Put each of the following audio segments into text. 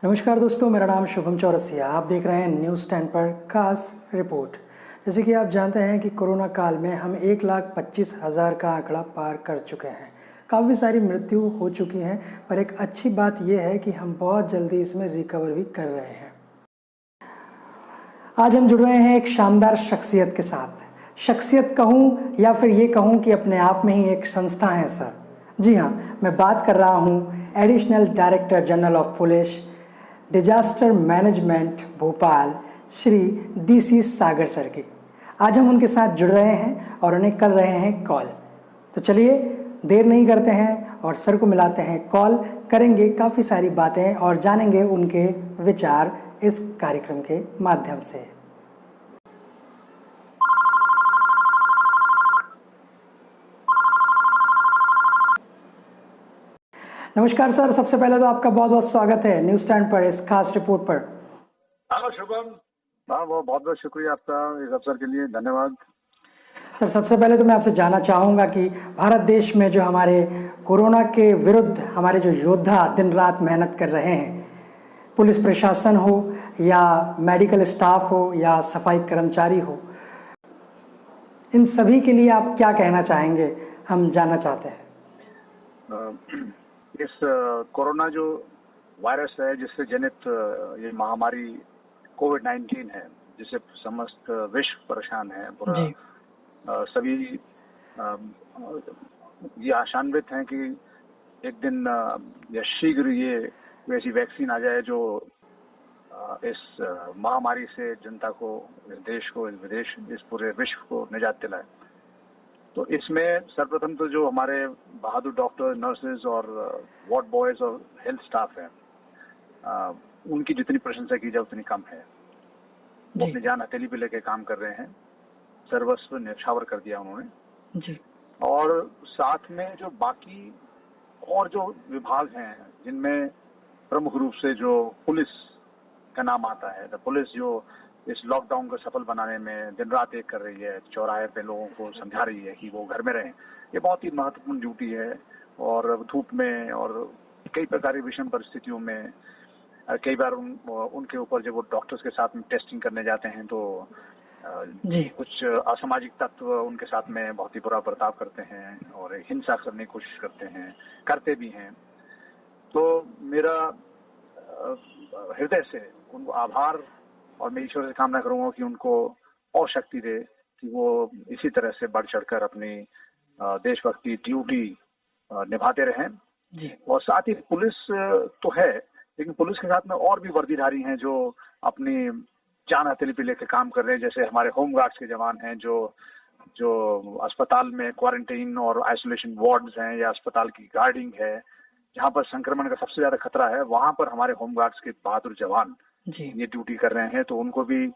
नमस्कार दोस्तों, मेरा नाम शुभम चौरसिया। आप देख रहे हैं न्यूज़ 10 पर खास रिपोर्ट। जैसे कि आप जानते हैं कि कोरोना काल में हम 1,25,000 का आंकड़ा पार कर चुके हैं। काफ़ी सारी मृत्यु हो चुकी हैं, पर एक अच्छी बात यह है कि हम बहुत जल्दी इसमें रिकवर भी कर रहे हैं। आज हम जुड़ रहे हैं एक शानदार शख्सियत के साथ। शख्सियत कहूँ या फिर ये कहूँ कि अपने आप में ही एक संस्था है सर। जी हाँ, मैं बात कर रहा हूँ additional director general of police disaster management Bhopal Shri DC Sagar sir की। आज हम उनके साथ जुड़ रहे हैं और उन्हें कर रहे हैं कॉल। तो चलिए देर नहीं करते हैं और सर को मिलाते हैं, कॉल करेंगे, काफ़ी सारी बातें और जानेंगे उनके विचार इस कार्यक्रम के माध्यम से। नमस्कार सर, सबसे पहले तो आपका बहुत बहुत स्वागत है न्यूज़ 10 पर इस खास रिपोर्ट पर। हेलो शुभम। वो बहुत बहुत शुक्रिया आपका इस अवसर के लिए, धन्यवाद। सर, सबसे पहले तो मैं आपसे जानना चाहूँगा कि भारत देश में जो हमारे कोरोना के विरुद्ध हमारे जो योद्धा दिन रात मेहनत कर रहे हैं, पुलिस प्रशासन हो या मेडिकल स्टाफ हो या सफाई कर्मचारी हो, इन सभी के लिए आप क्या कहना चाहेंगे, हम जानना चाहते हैं। इस कोरोना जो वायरस है जिससे जनित ये महामारी कोविड-19 है, जिससे समस्त विश्व परेशान है, पूरा सभी ये आशान्वित हैं कि एक दिन या शीघ्र ये वैसी वैक्सीन आ जाए जो इस महामारी से जनता को, इस देश को, इस विदेश, इस पूरे विश्व को निजात दिलाए। तो इसमें सर्वप्रथम तो जो हमारे बहादुर डॉक्टर, नर्सेज और वार्ड बॉयज और हेल्थ स्टाफ है, उनकी जितनी प्रशंसा की जाए उतनी कम है। वो अपनी जान हथेली पे लेके काम कर रहे हैं, सर्वस्व न्यौछावर कर दिया उन्होंने जी। और साथ में जो बाकी और जो विभाग हैं जिनमें प्रमुख रूप से जो पुलिस का नाम आता है, तो पुलिस जो इस लॉकडाउन को सफल बनाने में दिन रात एक कर रही है, चौराहे पे लोगों को समझा रही है कि वो घर में रहें, ये बहुत ही महत्वपूर्ण ड्यूटी है। और धूप में और कई प्रकार की विषम परिस्थितियों में कई बार उनके ऊपर जब वो डॉक्टर्स के साथ में टेस्टिंग करने जाते हैं तो कुछ असामाजिक तत्व उनके साथ में बहुत ही बुरा बर्ताव करते हैं और हिंसा करने की कोशिश करते भी हैं। तो मेरा हृदय से उनको आभार और मैं ईश्वर से कामना करूंगा कि उनको और शक्ति दे कि वो इसी तरह से बढ़ चढ़कर अपनी देशभक्ति ड्यूटी निभाते रहें जी। और साथ ही पुलिस तो है, लेकिन पुलिस के साथ में और भी वर्दीधारी हैं जो अपनी जान हथेली पे लेकर काम कर रहे हैं। जैसे हमारे होमगार्ड्स के जवान हैं जो अस्पताल में क्वारंटाइन और आइसोलेशन वार्ड्स हैं या अस्पताल की गार्डिंग है, जहाँ पर संक्रमण का सबसे ज्यादा खतरा है, वहां पर हमारे होमगार्ड्स के बहादुर जवान ये ड्यूटी कर रहे हैं। तो उनको भी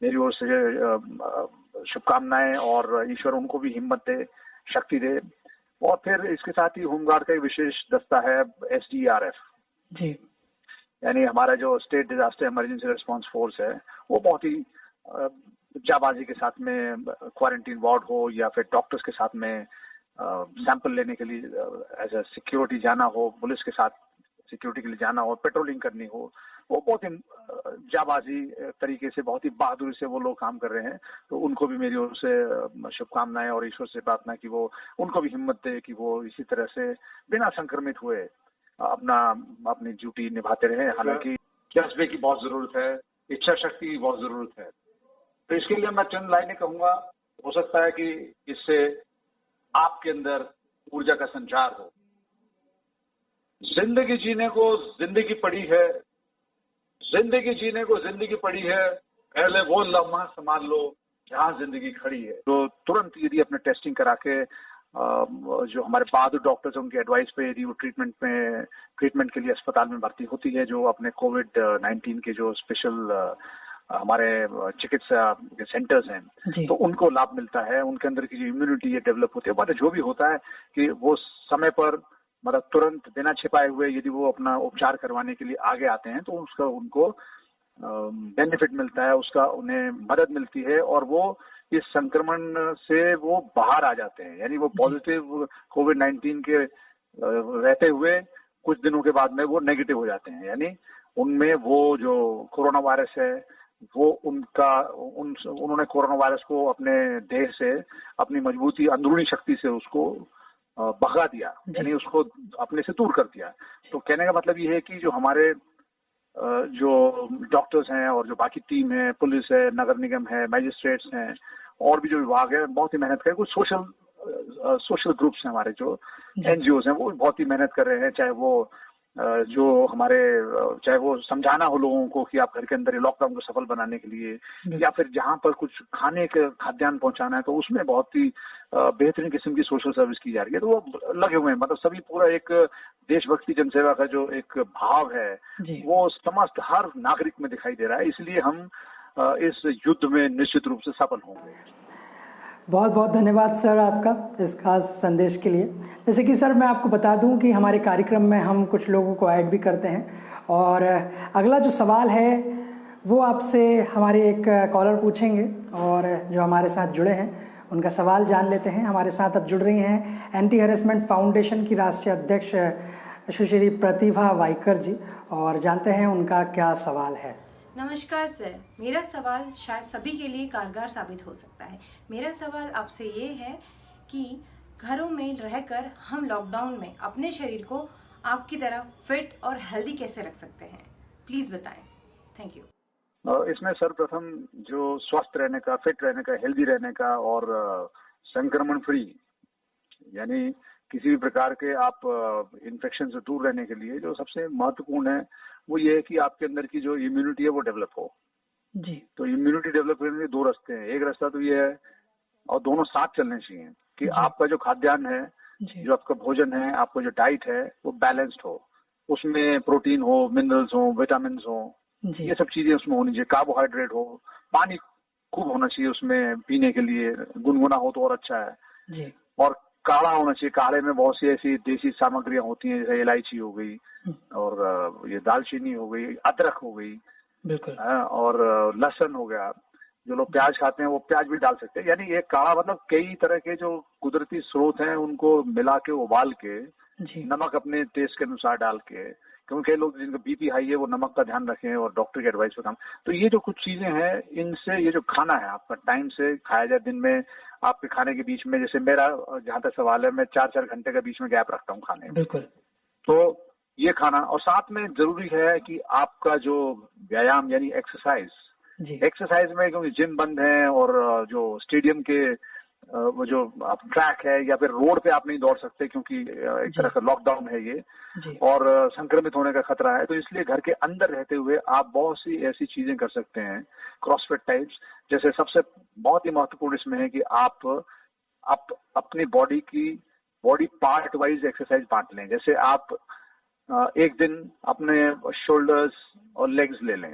मेरी ओर से शुभकामनाएं और ईश्वर उनको भी हिम्मत दे, शक्ति दे। और फिर इसके साथ ही होमगार्ड का एक विशेष दस्ता है SDRF जी, यानी हमारा जो state disaster emergency response force है, वो बहुत ही जाबाजी के साथ में क्वारंटीन वार्ड हो या फिर डॉक्टर्स के साथ में सैंपल लेने के लिए एज ए सिक्योरिटी जाना हो, पुलिस के साथ सिक्योरिटी के लिए जाना हो, पेट्रोलिंग करनी हो, वो बहुत ही जाबाजी तरीके से, बहुत ही बहादुरी से वो लोग काम कर रहे हैं। तो उनको भी मेरी ओर से शुभकामनाएं और ईश्वर से प्रार्थना कि वो उनको भी हिम्मत दे कि वो इसी तरह से बिना संक्रमित हुए अपनी ड्यूटी निभाते रहे। हालांकि जज्बे की बहुत जरूरत है, इच्छा शक्ति की बहुत जरूरत है। तो इसके लिए मैं चंद लाइनें कहूंगा, हो सकता है कि इससे आपके अंदर ऊर्जा का संचार हो। जिंदगी जीने को जिंदगी पड़ी है, जिंदगी जीने को जिंदगी पड़ी है, पहले वो लम्हा संभाल लो जहां जिंदगी खड़ी है। तो तुरंत यदि अपने टेस्टिंग करा के जो हमारे बहादुर डॉक्टर्स उनके एडवाइस पे यदि वो ट्रीटमेंट के लिए अस्पताल में भर्ती होती है, जो अपने कोविड-19 के जो स्पेशल हमारे चिकित्सा सेंटर्स हैं, तो उनको लाभ मिलता है। उनके अंदर की जो इम्यूनिटी ये डेवलप होती है, मतलब जो भी होता है कि वो समय पर मतलब तुरंत बिना छिपाए हुए यदि वो अपना उपचार करवाने के लिए आगे आते हैं तो उसका उनको बेनिफिट मिलता है, उसका उन्हें मदद मिलती है और वो इस संक्रमण से वो बाहर आ जाते हैं। यानी वो पॉजिटिव कोविड-19 के रहते हुए कुछ दिनों के बाद में वो नेगेटिव हो जाते हैं। यानी उनमें वो जो कोरोना वायरस है वो उन्होंने कोरोना वायरस को अपने देह से अपनी मजबूती अंदरूनी शक्ति से उसको भगा दिया, यानी उसको अपने से दूर कर दिया। तो कहने का मतलब ये है कि जो हमारे जो डॉक्टर्स हैं और जो बाकी टीम है, पुलिस है, नगर निगम है, मैजिस्ट्रेट्स हैं और भी जो विभाग है, बहुत ही मेहनत कर कुछ सोशल ग्रुप्स हैं हमारे जो एनजीओज हैं, वो बहुत ही मेहनत कर रहे हैं। चाहे वो समझाना हो लोगों को कि आप घर के अंदर ये लॉकडाउन को सफल बनाने के लिए, या फिर जहां पर कुछ खाने के खाद्यान्न पहुंचाना है तो उसमें बहुत ही बेहतरीन किस्म की सोशल सर्विस की जा रही है। तो वो लगे हुए हैं, मतलब सभी पूरा एक देशभक्ति जनसेवा का जो एक भाव है वो समस्त हर नागरिक में दिखाई दे रहा है। इसलिए हम इस युद्ध में निश्चित रूप से सफल होंगे। बहुत बहुत धन्यवाद सर आपका इस खास संदेश के लिए। जैसे कि सर मैं आपको बता दूं कि हमारे कार्यक्रम में हम कुछ लोगों को ऐड भी करते हैं, और अगला जो सवाल है वो आपसे हमारे एक कॉलर पूछेंगे और जो हमारे साथ जुड़े हैं उनका सवाल जान लेते हैं। हमारे साथ अब जुड़ रही हैं एंटी हैरेसमेंट फाउंडेशन की राष्ट्रीय अध्यक्ष सुश्री प्रतिभा वाइकर जी, और जानते हैं उनका क्या सवाल है। नमस्कार सर, मेरा सवाल शायद सभी के लिए कारगर साबित हो सकता है। मेरा सवाल आपसे ये है कि घरों में रहकर हम लॉकडाउन में अपने शरीर को आपकी तरह फिट और हेल्दी कैसे रख सकते हैं, प्लीज बताएं। Thank you. इसमें सर्वप्रथम जो स्वस्थ रहने का, फिट रहने का, हेल्दी रहने का और संक्रमण फ्री, यानी किसी भी प्रकार के आप इन्फेक्शन से दूर रहने के लिए जो सबसे महत्वपूर्ण है वो ये है कि आपके अंदर की जो इम्यूनिटी है वो डेवलप हो जी। तो इम्यूनिटी डेवलप करने के दो रास्ते हैं। एक रास्ता तो ये है, और दोनों साथ चलने चाहिए, कि आपका जो खाद्यान्न है, जो आपका भोजन है, आपका जो डाइट है वो बैलेंस्ड हो, उसमें प्रोटीन हो, मिनरल्स हो, विटामिन हो, ये सब चीजें उसमें होनी चाहिए, कार्बोहाइड्रेट हो, पानी खूब होना चाहिए उसमें पीने के लिए, गुनगुना हो तो और अच्छा है जी। और काढ़ा होना चाहिए। काढ़े में बहुत सी ऐसी देसी सामग्रियां होती हैं, जैसे इलायची हो गई और ये दालचीनी हो गई, अदरक हो गई, बिल्कुल, और लहसुन हो गया। जो लोग प्याज खाते हैं वो प्याज भी डाल सकते हैं। यानी ये काढ़ा मतलब कई तरह के जो कुदरती स्रोत हैं उनको मिला के, उबाल के, नमक अपने टेस्ट के अनुसार डाल के, क्योंकि कई लोग जिनका बीपी हाई है वो नमक का ध्यान रखें और डॉक्टर की एडवाइस पे काम। तो ये जो कुछ चीजें हैं, इनसे ये जो खाना है आपका टाइम से खाया जाए, दिन में आपके खाने के बीच में, जैसे मेरा जहां तक सवाल है, मैं 4-4 घंटे का बीच में गैप रखता हूँ खाने में, बिल्कुल। तो ये खाना, और साथ में जरूरी है कि आपका जो व्यायाम यानी एक्सरसाइज में, क्योंकि जिम बंद है और जो स्टेडियम के वो जो आप ट्रैक है या फिर रोड पे आप नहीं दौड़ सकते क्योंकि एक तरह का लॉकडाउन है ये, और संक्रमित होने का खतरा है, तो इसलिए घर के अंदर रहते हुए आप बहुत सी ऐसी चीजें कर सकते हैं क्रॉसफिट टाइप्स। जैसे सबसे बहुत ही महत्वपूर्ण इसमें है कि आप अपनी बॉडी पार्ट वाइज एक्सरसाइज बांट लें। जैसे आप एक दिन अपने शोल्डर्स और लेग्स ले लें,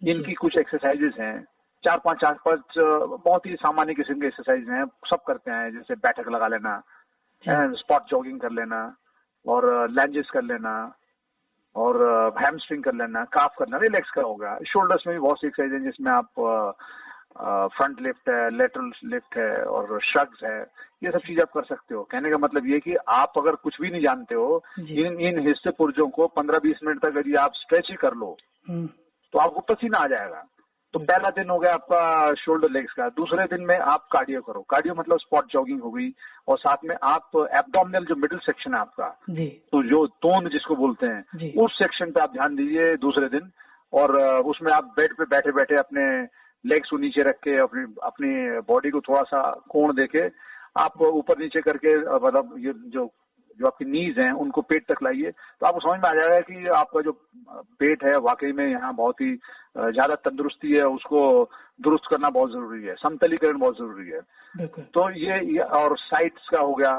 इनकी कुछ एक्सरसाइजेस हैं, 4-5 बहुत ही सामान्य किस्म के एक्सरसाइज हैं, सब करते हैं। जैसे बैठक लगा लेना, स्पॉट जॉगिंग कर लेना, और लंजेस कर लेना, और हैमस्ट्रिंग कर लेना, काफ करना, रिलैक्स का होगा। शोल्डर्स में भी बहुत सी एक्सरसाइज है जिसमें आप फ्रंट लिफ्ट है, लेटरल लिफ्ट है और श्रग्स है, ये सब चीज आप कर सकते हो। कहने का मतलब ये कि आप अगर कुछ भी नहीं जानते हो, इन हिस्से पुर्जों को 15-20 मिनट तक यदि आप स्ट्रेच ही कर लो तो आपको पसीना आ जाएगा। तो पहला दिन हो गया आपका शोल्डर लेग्स का। दूसरे दिन में आप कार्डियो करो। कार्डियो मतलब स्पॉट जॉगिंग हो गई, और साथ में आप एब्डोमिनल जो मिडिल सेक्शन है आपका, तो जो तोंद जिसको बोलते हैं, उस सेक्शन पे आप ध्यान दीजिए दूसरे दिन। और उसमें आप बेड पे बैठे बैठे अपने लेग्स को नीचे रख के, अपनी बॉडी को थोड़ा सा कोण देके आप ऊपर नीचे करके, मतलब ये जो आपकी नीज हैं उनको पेट तक लाइए, तो आपको समझ में आ जाएगा कि आपका जो पेट है वाकई में यहाँ बहुत ही ज्यादा तंदुरुस्ती है, उसको दुरुस्त करना बहुत जरूरी है, समतलीकरण बहुत जरूरी है। तो ये और साइट्स का हो गया,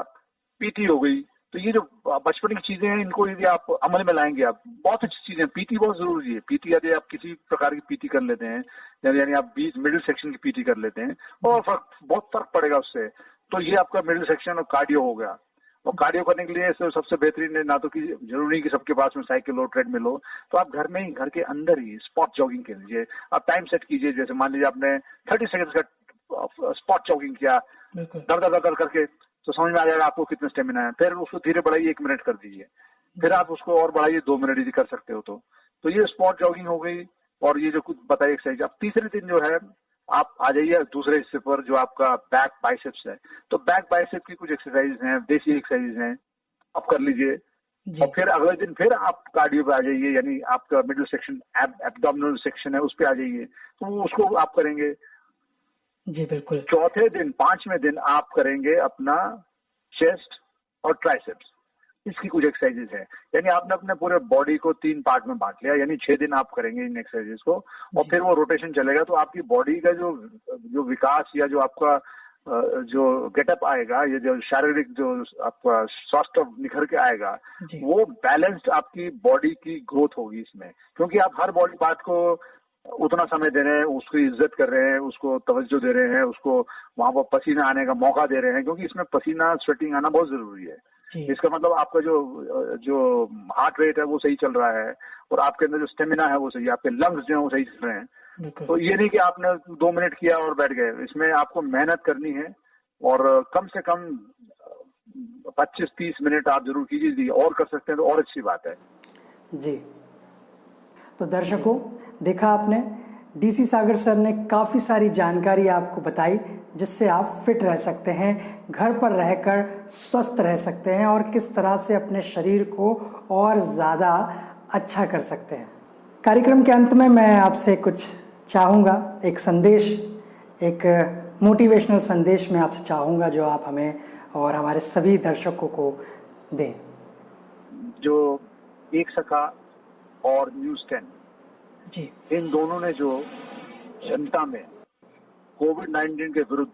पीटी हो गई। तो ये जो बचपन की चीजें हैं, इनको यदि आप अमल में लाएंगे, आप बहुत अच्छी चीजें। पीटी बहुत जरूरी है। पीटी यदि आप किसी प्रकार की पीटी कर लेते हैं, यानी आप बीच मिडिल सेक्शन की पीटी कर लेते हैं, और बहुत फर्क पड़ेगा उससे। तो ये आपका मिडिल सेक्शन और कार्डियो हो गया। और कार्डियो करने के लिए सबसे बेहतरीन है, ना तो कि जरूरी कि सबके पास में साइकिल हो, ट्रेडमिल हो, तो आप घर में ही, घर के अंदर ही स्पॉट जॉगिंग कर लीजिए। आप टाइम सेट कीजिए, जैसे मान लीजिए आपने 30 सेकंड का स्पॉट जॉगिंग किया, दर करके, तो समझ में आ जाएगा आपको कितना स्टेमिना है। फिर उसको धीरे बढ़ाइए, 1 मिनट कर दीजिए, फिर आप उसको और बढ़ाइए 2 मिनट यदि कर सकते हो तो। तो ये स्पॉट जॉगिंग हो गई और ये जो कुछ बताइए एक्सरसाइज। अब तीसरे दिन जो है आप आ जाइए दूसरे हिस्से पर जो आपका बैक बाइसेप्स है। तो बैक बाइसेप्स की कुछ एक्सरसाइज हैं, देसी एक्सरसाइज हैं, आप कर लीजिए। और फिर अगले दिन फिर आप कार्डियो पे आ जाइए, यानी आपका मिडिल सेक्शन एब्डोमिनल सेक्शन है उस पे आ जाइए, तो उसको आप करेंगे। जी बिल्कुल। चौथे दिन, पांचवें दिन आप करेंगे अपना चेस्ट और ट्राइसेप्स, इसकी कुछ एक्सरसाइजेज है। यानी आपने अपने पूरे बॉडी को 3 पार्ट में बांट लिया, यानी 6 दिन आप करेंगे इन एक्सरसाइजेज को, और फिर वो रोटेशन चलेगा। तो आपकी बॉडी का जो विकास या जो आपका जो गेटअप आएगा, ये जो शारीरिक जो आपका स्वास्थ्य निखर के आएगा, वो बैलेंस्ड आपकी बॉडी की ग्रोथ होगी इसमें, क्योंकि आप हर बॉडी पार्ट को उतना समय दे रहे हैं, उसकी इज्जत कर रहे हैं, उसको तवज्जो दे रहे हैं, उसको वहां पर पसीना आने का मौका दे रहे हैं, क्योंकि इसमें पसीना स्वेटिंग आना बहुत जरूरी है। इसका मतलब आपका जो हार्ट रेट है वो सही चल रहा है, और आपके अंदर जो स्टेमिना है वो सही है, आपके लंग्स जो है वो सही चल रहे हैं। तो ये नहीं कि आपने 2 मिनट किया और बैठ गए, इसमें आपको मेहनत करनी है, और कम से कम 25-30 मिनट आप जरूर कीजिए। और कर सकते हैं तो और अच्छी बात है जी। तो दर्शकों, देखा आपने, डीसी सागर सर ने काफ़ी सारी जानकारी आपको बताई जिससे आप फिट रह सकते हैं, घर पर रहकर स्वस्थ रह सकते हैं और किस तरह से अपने शरीर को और ज़्यादा अच्छा कर सकते हैं। कार्यक्रम के अंत में मैं आपसे कुछ चाहूँगा, एक संदेश, एक मोटिवेशनल संदेश मैं आपसे चाहूँगा जो आप हमें और हमारे सभी दर्शकों को दें। जो एक सका और न्यूज़ 10 जी, इन दोनों ने जो जनता में कोविड-19 के विरुद्ध,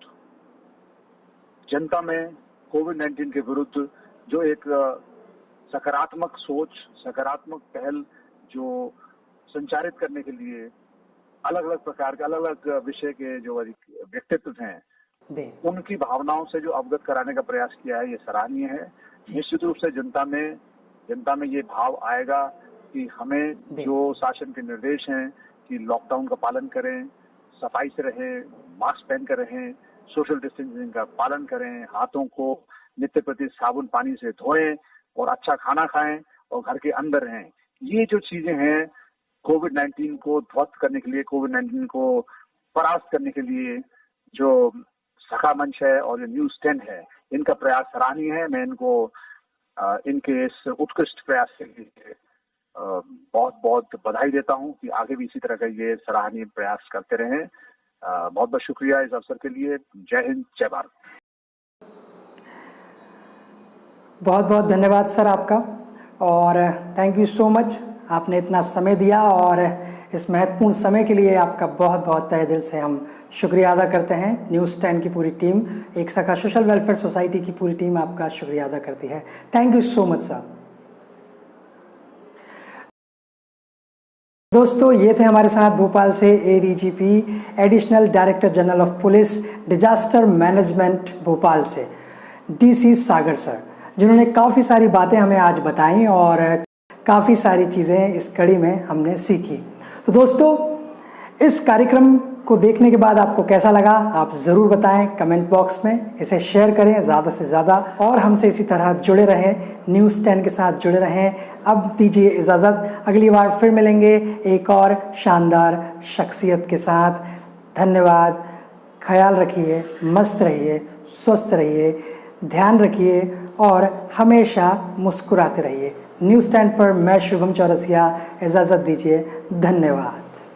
के विरुद्ध जो एक सकारात्मक सोच, सकारात्मक पहल जो संचारित करने के लिए अलग अलग प्रकार के, अलग अलग विषय के जो व्यक्तित्व हैं, उनकी भावनाओं से जो अवगत कराने का प्रयास किया है, ये सराहनीय है। निश्चित रूप से जनता में ये भाव आएगा कि हमें जो शासन के निर्देश हैं कि लॉकडाउन का पालन करें, सफाई से रहें, मास्क पहन कर रहें, सोशल डिस्टेंसिंग का पालन करें, हाथों को नित्य प्रति साबुन पानी से धोएं और अच्छा खाना खाएं और घर के अंदर रहें। ये जो चीजें हैं कोविड-19 को ध्वस्त करने के लिए, कोविड-19 को परास्त करने के लिए जो सखा मंच है और जो न्यूज़ 10 है, इनका प्रयास सराहनीय है। मैं इनको इनके इस उत्कृष्ट प्रयास के लिए बहुत बहुत बधाई देता हूं कि आगे भी इसी तरह का ये सराहनीय प्रयास करते रहें। बहुत बहुत शुक्रिया इस अवसर के लिए। जय हिंद, जय भारत। बहुत बहुत धन्यवाद सर आपका, और थैंक यू सो मच, आपने इतना समय दिया, और इस महत्वपूर्ण समय के लिए आपका बहुत बहुत तहे दिल से हम शुक्रिया अदा करते हैं। न्यूज़ 10 की पूरी टीम, एक सखा सोशल वेलफेयर सोसाइटी की पूरी टीम आपका शुक्रिया अदा करती है। Thank you so much sir. दोस्तों, ये थे हमारे साथ भोपाल से ADGP, additional director general of police disaster management Bhopal से डीसी सागर सर, जिन्होंने काफ़ी सारी बातें हमें आज बताई और काफ़ी सारी चीज़ें इस कड़ी में हमने सीखी। तो दोस्तों, इस कार्यक्रम को देखने के बाद आपको कैसा लगा आप ज़रूर बताएं कमेंट बॉक्स में। इसे शेयर करें ज़्यादा से ज़्यादा और हमसे इसी तरह जुड़े रहें, न्यूज़ 10 के साथ जुड़े रहें। अब दीजिए इजाज़त, अगली बार फिर मिलेंगे एक और शानदार शख्सियत के साथ। धन्यवाद, ख्याल रखिए, मस्त रहिए, स्वस्थ रहिए, ध्यान रखिए और हमेशा मुस्कुराते रहिए। न्यूज़ 10 पर मैं शुभम चौरसिया इजाज़त दीजिए। धन्यवाद।